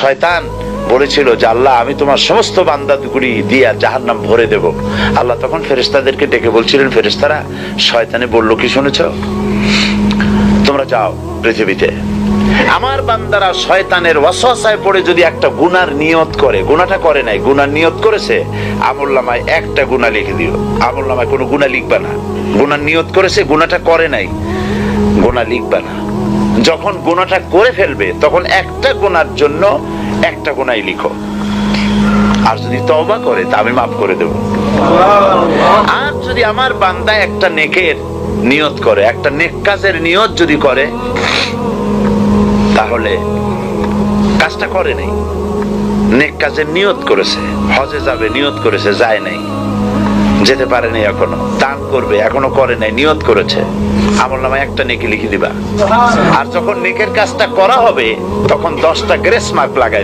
শয়তান বলেছিল যে আল্লাহ আমি তোমার সমস্ত বান্দাগুলি দিয়ে জাহান্নাম ভরে দেব। আল্লাহ তখন ফেরেশতাদেরকে ডেকে বলছিলেন, ফেরেশতারা শয়তানে বললো কি শুনেছো? তোমরা যাও পৃথিবীতে, আমার বান্দারা শয়তানের ওয়াসওয়াসায় পড়ে যদি একটা গুনার নিয়ত করে, গুনাহটা করে নাই, গুনার নিয়ত করেছে, আমলনামায় একটা গুনাহ লিখে দিও। আমলনামায় কোনো গুনাহ লিখবা না। গুনার নিয়ত করেছে, গুনাহটা করে নাই, গুনাহ লিখবা না। যখন গুনাহটা করে ফেলবে তখন একটা গুনার জন্য একটা গুনাহই লিখো, আর যদি তওবা করে তা আমি মাফ করে দেব। আর যদি আমার বান্দা একটা নেকের নিয়ত করে, একটা নেক কাজের নিয়ত যদি করে, তাহলে কাজটা করে নাই, নেক কাজের নিয়ত করেছে, হজে যাবে নিয়ত করেছে, যায় নাই, যেতে পারে নাই, এখনো দান করবে এখনো করে নাই, নিয়ত করেছে, আমলনামায় একটা নেকি লিখে দিবা। আর যখন নেকের কাজটা করা হবে তখন 10টা গ্রেস মার্ক লাগাই